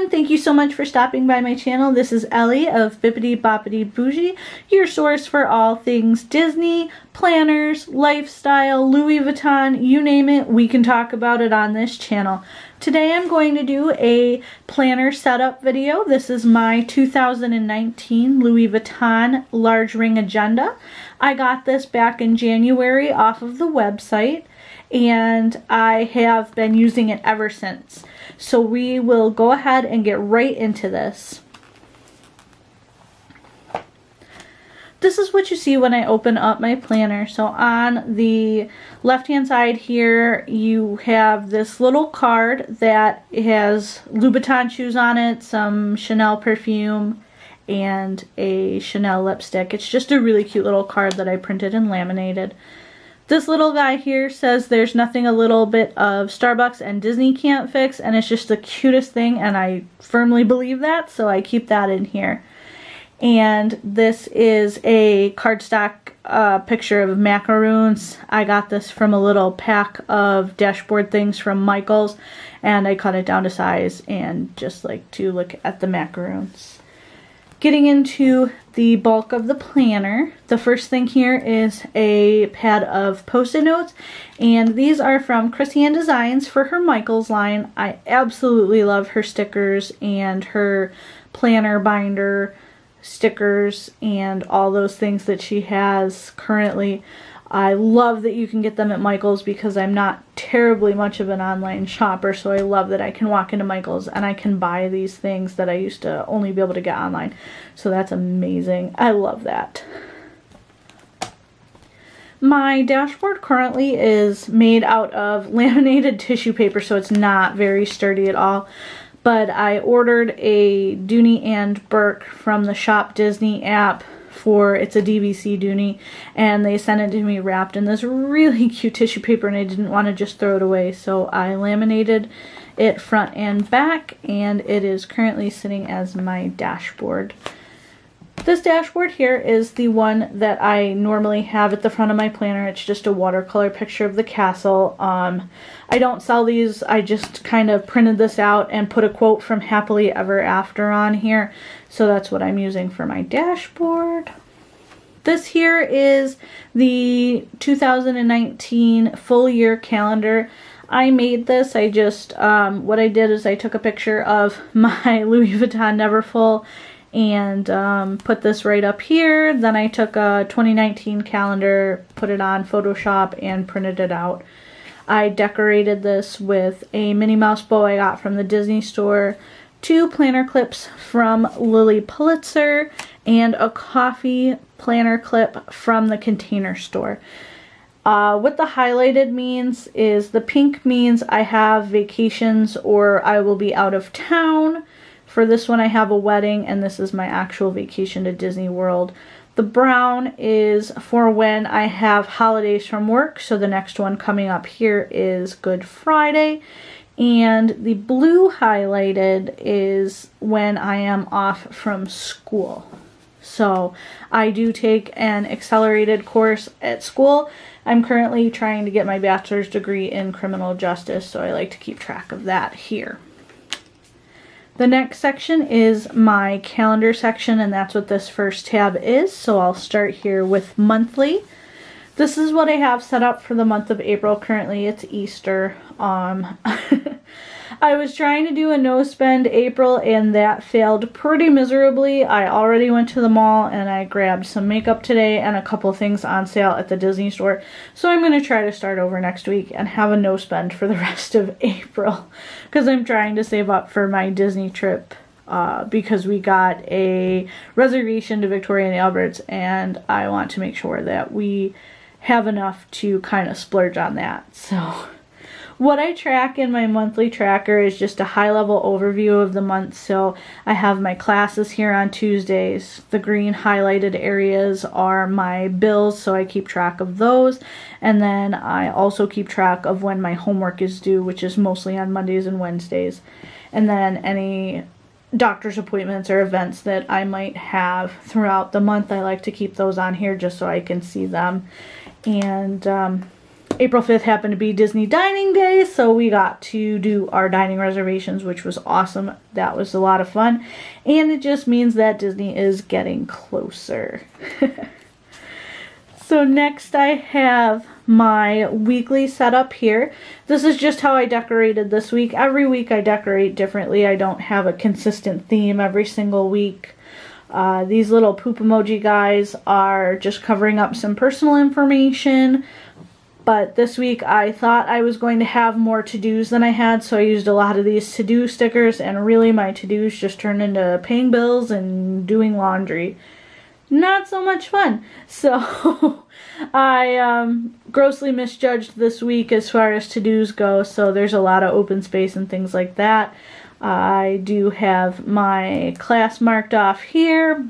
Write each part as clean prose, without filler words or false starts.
everyone, thank you so much for stopping by my channel. This is Ellie of Bippity Boppity Bougie, your source for all things Disney, planners, lifestyle, Louis Vuitton, you name it, we can talk about it on this channel. Today I'm going to do a planner setup video. This is my 2019 Louis Vuitton large ring agenda. I got this back in January off of the website, and I have been using it ever since. So we will go ahead and get right into this. This is what you see when I open up my planner. So on the left hand side here you have this little card that has Louboutin shoes on it, some Chanel perfume, and a Chanel lipstick. It's just a really cute little card that I printed and laminated. This little guy here says there's nothing a little bit of Starbucks and Disney can't fix, and it's just the cutest thing, and I firmly believe that, so I keep that in here. And this is a cardstock picture of macaroons. I got this from a little pack of dashboard things from Michaels, and I cut it down to size and just like to look at the macaroons. Getting into the bulk of the planner, the first thing here is a pad of post-it notes, and these are from Chrisanne Designs for her Michaels line. I absolutely love her stickers and her planner binder stickers and all those things that she has currently. I love that you can get them at Michaels because I'm not terribly much of an online shopper, so I love that I can walk into Michaels and I can buy these things that I used to only be able to get online. So that's amazing. I love that. My dashboard currently is made out of laminated tissue paper, so it's not very sturdy at all. But I ordered a Dooney and Bourke from the Shop Disney app for, it's a DVC Dooney, and they sent it to me wrapped in this really cute tissue paper, and I didn't want to just throw it away, so I laminated it front and back, and it is currently sitting as my dashboard. This dashboard here is the one that I normally have at the front of my planner. It's just a watercolor picture of the castle. I don't sell these. I just kind of printed this out and put a quote from Happily Ever After on here. So that's what I'm using for my dashboard. This here is the 2019 full year calendar. I made this. I just, what I did is I took a picture of my Louis Vuitton Neverfull and put this right up here. Then I took a 2019 calendar, put it on Photoshop, and printed it out. I decorated this with a Minnie Mouse bow I got from the Disney store, 2 planner clips from Lily Pulitzer, and a coffee planner clip from the Container Store. What the highlighted means is the pink means I have vacations or I will be out of town. For this one I have a wedding, and this is my actual vacation to Disney World. The brown is for when I have holidays from work, so the next one coming up here is Good Friday. And the blue highlighted is when I am off from school. So I do take an accelerated course at school. I'm currently trying to get my bachelor's degree in criminal justice, so I like to keep track of that here. The next section is my calendar section, and that's what this first tab is. So I'll start here with monthly. This is what I have set up for the month of April. Currently it's Easter. I was trying to do a no spend April, and that failed pretty miserably. I already went to the mall and I grabbed some makeup today and a couple things on sale at the Disney store. So I'm going to try to start over next week and have a no spend for the rest of April, because I'm trying to save up for my Disney trip. Because we got a reservation to Victoria and Albert's, and I want to make sure that we have enough to kind of splurge on that. So what I track in my monthly tracker is just a high-level overview of the month. So I have my classes here on Tuesdays. The green highlighted areas are my bills, so I keep track of those. And then I also keep track of when my homework is due, which is mostly on Mondays and Wednesdays. And then any doctor's appointments or events that I might have throughout the month, I like to keep those on here just so I can see them. And April 5th happened to be Disney Dining Day, so we got to do our dining reservations, which was awesome. That was a lot of fun, and it just means that Disney is getting closer. So next I have my weekly setup here. This is just how I decorated this week. Every week I decorate differently. I don't have a consistent theme every single week. These little poop emoji guys are just covering up some personal information. But this week I thought I was going to have more to-dos than I had, so I used a lot of these to-do stickers, and really my to-dos just turned into paying bills and doing laundry. Not so much fun. So I grossly misjudged this week as far as to-dos go, so there's a lot of open space and things like that. I do have my class marked off here.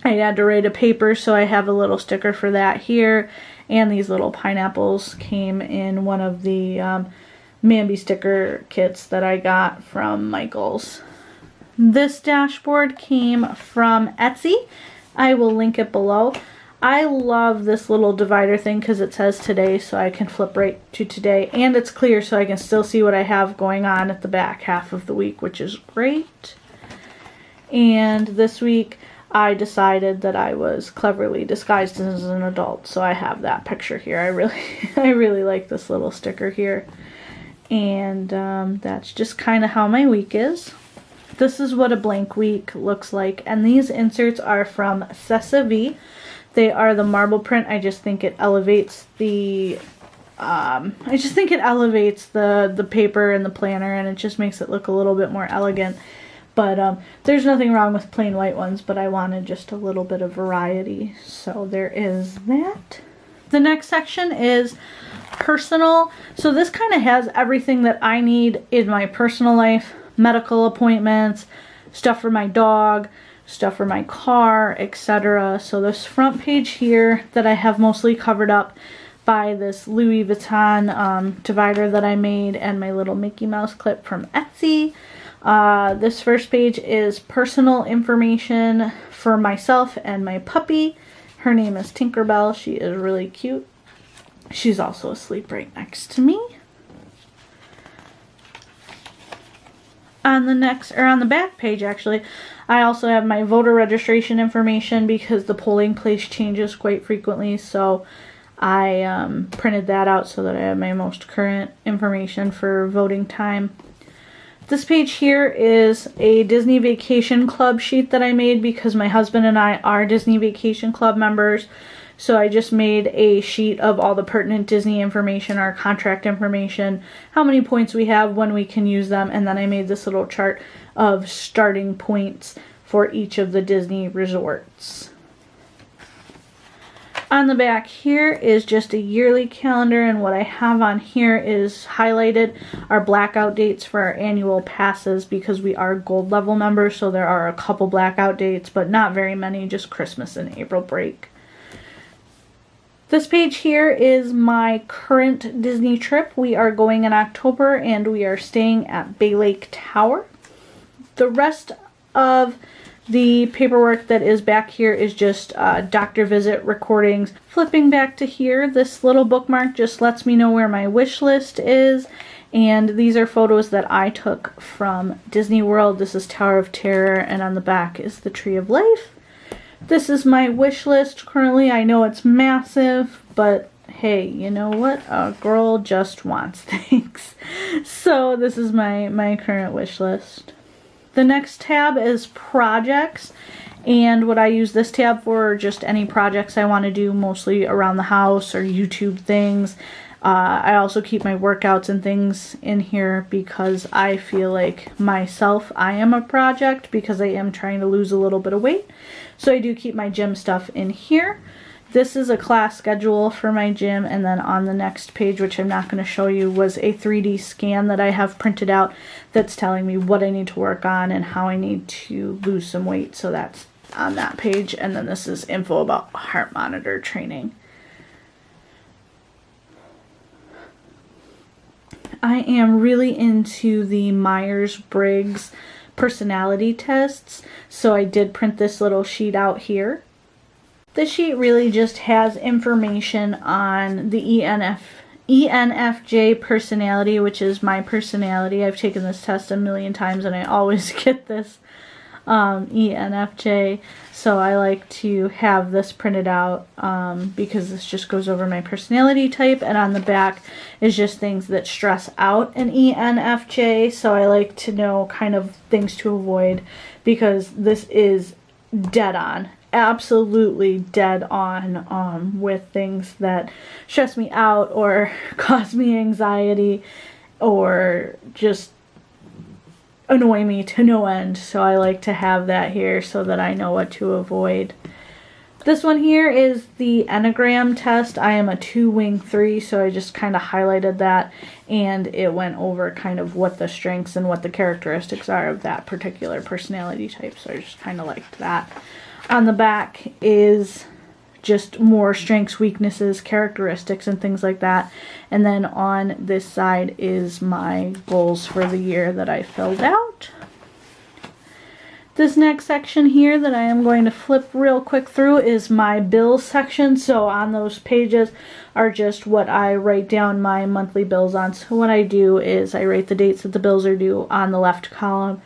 I had to write a paper, so I have a little sticker for that here. And these little pineapples came in one of the Mambi sticker kits that I got from Michaels. This dashboard came from Etsy. I will link it below. I love this little divider thing because it says today, so I can flip right to today. And it's clear, so I can still see what I have going on at the back half of the week, which is great. And this week I decided that I was cleverly disguised as an adult, so I have that picture here. I really like this little sticker here. And that's just kind of how my week is. This is what a blank week looks like, and these inserts are from Sessa-V. They are the marble print. I just think it elevates the the paper and the planner, and it just makes it look a little bit more elegant. But there's nothing wrong with plain white ones, but I wanted just a little bit of variety. So there is that. The next section is personal. So this kind of has everything that I need in my personal life. Medical appointments, stuff for my dog, stuff for my car, etc. So this front page here that I have mostly covered up by this Louis Vuitton divider that I made and my little Mickey Mouse clip from Etsy. This first page is personal information for myself and my puppy. Her name is Tinkerbell. She is really cute. She's also asleep right next to me. On the back page actually, I also have my voter registration information because the polling place changes quite frequently, so I printed that out so that I have my most current information for voting time. This page here is a Disney Vacation Club sheet that I made because my husband and I are Disney Vacation Club members. So I just made a sheet of all the pertinent Disney information, our contract information, how many points we have, when we can use them, and then I made this little chart of starting points for each of the Disney resorts. On the back here is just a yearly calendar, and what I have on here is highlighted our blackout dates for our annual passes because we are gold level members, so there are a couple blackout dates, but not very many, just Christmas and April break. This page here is my current Disney trip. We are going in October and we are staying at Bay Lake Tower. The rest of the paperwork that is back here is just doctor visit recordings. Flipping back to here, this little bookmark just lets me know where my wish list is. And these are photos that I took from Disney World. This is Tower of Terror, and on the back is the Tree of Life. This is my wish list currently. I know it's massive, but hey, you know what? A girl just wants things. So this is my current wish list. The next tab is projects, and what I use this tab for are just any projects I want to do, mostly around the house or YouTube things. I also keep my workouts and things in here because I feel like myself, I am a project because I am trying to lose a little bit of weight. So I do keep my gym stuff in here. This is a class schedule for my gym, and then on the next page, which I'm not going to show you, was a 3D scan that I have printed out that's telling me what I need to work on and how I need to lose some weight. So that's on that page, and then this is info about heart monitor training. I am really into the Myers-Briggs personality tests, so I did print this little sheet out here. This sheet really just has information on the ENFJ personality, which is my personality. I've taken this test a million times and I always get this ENFJ. So I like to have this printed out because this just goes over my personality type, and on the back is just things that stress out an ENFJ. So I like to know kind of things to avoid because this is dead on. Absolutely dead on with things that stress me out or cause me anxiety or just annoy me to no end. So I like to have that here so that I know what to avoid. This one here is the Enneagram test. I am a 2-wing 3, so I just kind of highlighted that, and it went over kind of what the strengths and what the characteristics are of that particular personality type. So I just kind of liked that. On the back is just more strengths, weaknesses, characteristics, and things like that. And then on this side is my goals for the year that I filled out. This next section here that I am going to flip real quick through is my bills section. So on those pages are just what I write down my monthly bills on. So what I do is I write the dates that the bills are due on the left column.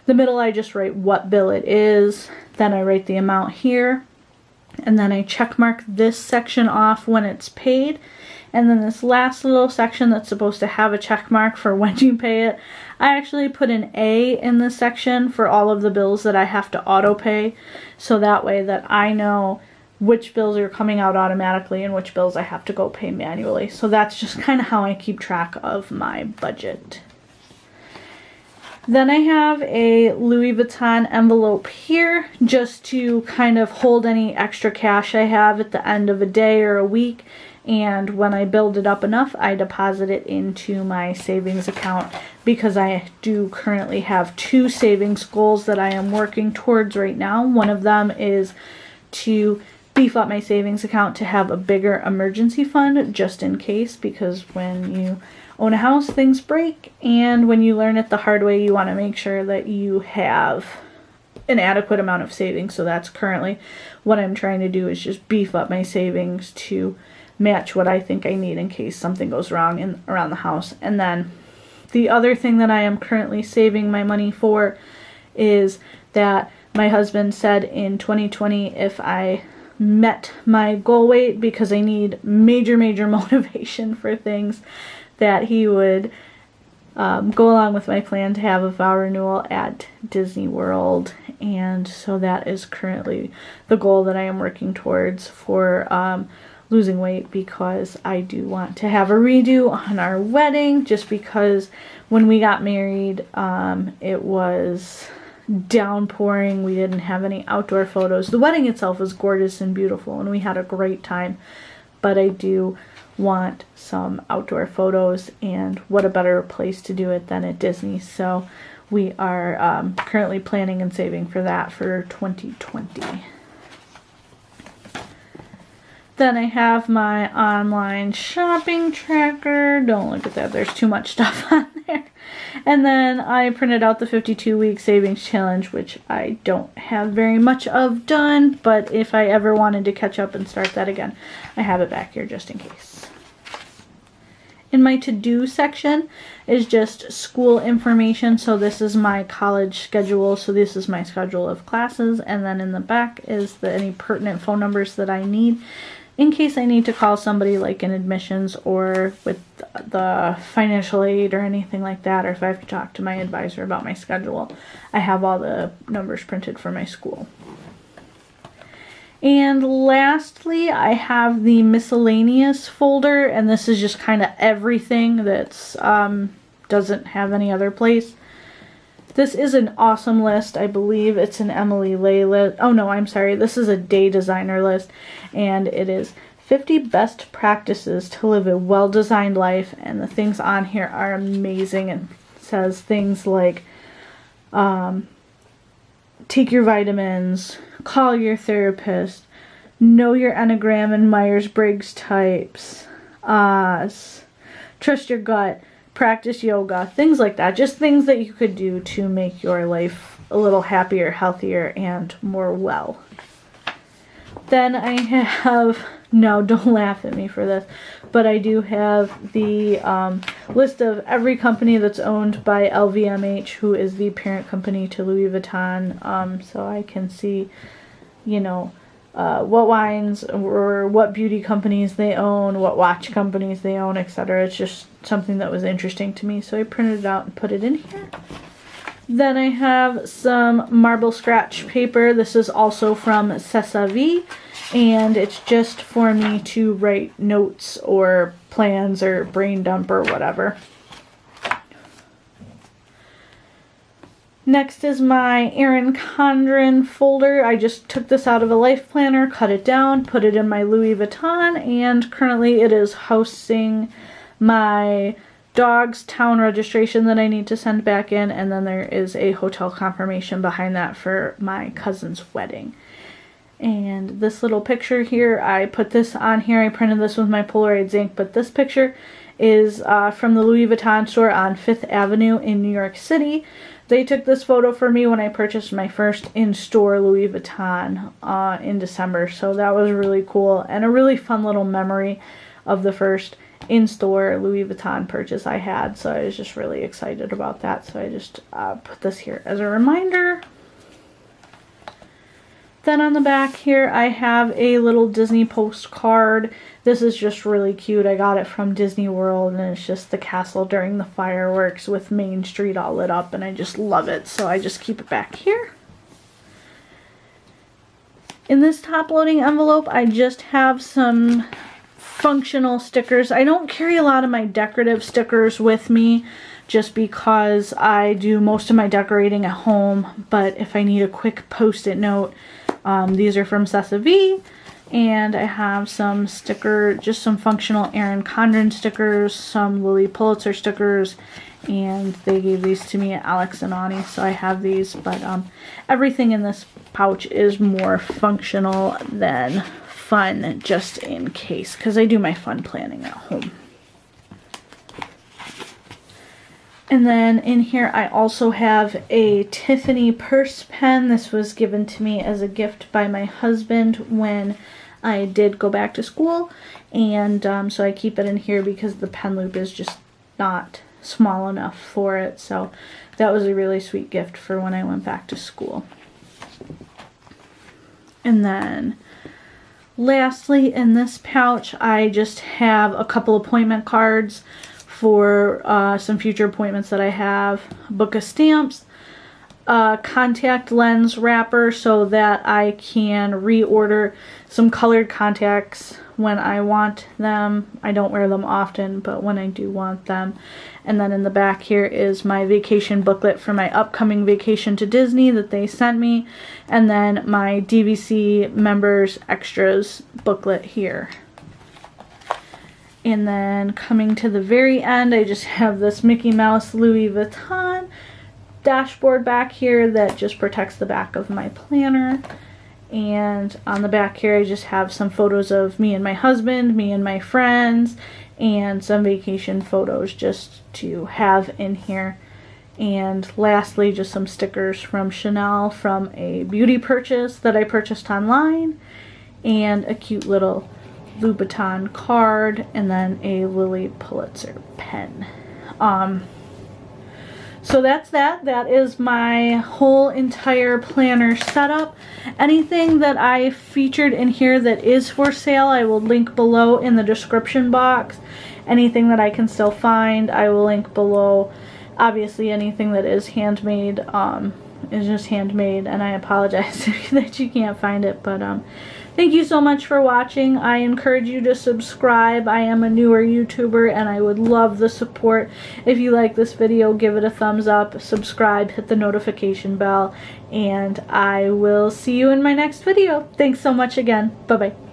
The middle I just write what bill it is. Then I write the amount here. And then I check mark this section off when it's paid. And then this last little section that's supposed to have a check mark for when you pay it, I actually put an A in this section for all of the bills that I have to auto pay. So that way that I know which bills are coming out automatically and which bills I have to go pay manually. So that's just kind of how I keep track of my budget. Then I have a Louis Vuitton envelope here just to kind of hold any extra cash I have at the end of a day or a week. And when I build it up enough, I deposit it into my savings account because I do currently have 2 savings goals that I am working towards right now. One of them is to beef up my savings account to have a bigger emergency fund just in case, because when you own a house, things break, and when you learn it the hard way, you want to make sure that you have an adequate amount of savings. So that's currently what I'm trying to do, is just beef up my savings to match what I think I need in case something goes wrong around the house. And then the other thing that I am currently saving my money for is that my husband said in 2020 if I met my goal weight, because I need major motivation for things, that he would go along with my plan to have a vow renewal at Disney World. And so that is currently the goal that I am working towards for losing weight, because I do want to have a redo on our wedding, just because when we got married it was downpouring. We didn't have any outdoor photos. The wedding itself was gorgeous and beautiful and we had a great time, but I do want some outdoor photos, and what a better place to do it than at Disney. So we are currently planning and saving for that for 2020. Then I have my online shopping tracker. Don't look at that, there's too much stuff on there. And then I printed out the 52-week savings challenge, which I don't have very much of done, but if I ever wanted to catch up and start that again, I have it back here just in case. In my to-do section is just school information. So this is my college schedule. So this is my schedule of classes. And then in the back is any pertinent phone numbers that I need in case I need to call somebody, like in admissions or with the financial aid or anything like that, or if I have to talk to my advisor about my schedule. I have all the numbers printed for my school. And lastly, I have the miscellaneous folder, and this is just kind of everything that's doesn't have any other place. This is an awesome list. I believe it's an Emily Lay list. Oh no, I'm sorry. This is a Day Designer list, and it is 50 best practices to live a well-designed life, and the things on here are amazing. It says things like take your vitamins, call your therapist, know your Enneagram and Myers-Briggs types, trust your gut, practice yoga, things like that. Just things that you could do to make your life a little happier, healthier, and more well. Then I have No, don't laugh at me for this. But I do have the list of every company that's owned by LVMH, who is the parent company to Louis Vuitton. So I can see, you know, what wines or what beauty companies they own, what watch companies they own, etc. It's just something that was interesting to me, so I printed it out and put it in here. Then I have some marble scratch paper. This is also from C'est Sa Vie, and it's just for me to write notes or plans or brain dump or whatever. Next is my Erin Condren folder. I just took this out of a life planner, cut it down, put it in my Louis Vuitton, and currently it is housing my dog's town registration that I need to send back in, and then there is a hotel confirmation behind that for my cousin's wedding. And this little picture here, I put this on here. I printed this with my Polaroid ink, but this picture is from the Louis Vuitton store on 5th Avenue in New York City. They took this photo for me when I purchased my first in-store Louis Vuitton in December, so that was really cool and a really fun little memory of the first in-store Louis Vuitton purchase I had, so I was just really excited about that, so I just put this here as a reminder. Then on the back here I have a little Disney postcard. This is just really cute. I got it from Disney World, and it's just the castle during the fireworks with Main Street all lit up, and I just love it, so I just keep it back here. In this top loading envelope I just have some functional stickers. I don't carry a lot of my decorative stickers with me just because I do most of my decorating at home, but if I need a quick post-it note, these are from C'est Sa Vie, and I have some just some functional Erin Condren stickers, some Lily Pulitzer stickers, and they gave these to me at Alex and Ani, so I have these, but everything in this pouch is more functional than fun, just in case, because I do my fun planning at home. And then in here I also have a Tiffany purse pen. This was given to me as a gift by my husband when I did go back to school, and so I keep it in here because the pen loop is just not small enough for it, so that was a really sweet gift for when I went back to school. And then lastly, in this pouch I just have a couple appointment cards for some future appointments that I have, a book of stamps, a contact lens wrapper so that I can reorder some colored contacts when I want them. I don't wear them often, but when I do want them. And then in the back here is my vacation booklet for my upcoming vacation to Disney that they sent me, and then my DVC members extras booklet here. And then coming to the very end, I just have this Mickey Mouse Louis Vuitton dashboard back here that just protects the back of my planner. And on the back here I just have some photos of me and my husband, me and my friends, and some vacation photos just to have in here. And lastly, just some stickers from Chanel from a beauty purchase that I purchased online, and a cute little Louboutin card, and then a Lily Pulitzer pen. So that's that. That is my whole entire planner setup. Anything that I featured in here that is for sale, I will link below in the description box. Anything that I can still find, I will link below. Obviously, anything that is handmade is just handmade, and I apologize that you can't find it, but thank you so much for watching. I encourage you to subscribe. I am a newer YouTuber and I would love the support. If you like this video, give it a thumbs up, subscribe, hit the notification bell, and I will see you in my next video. Thanks so much again. Bye-bye.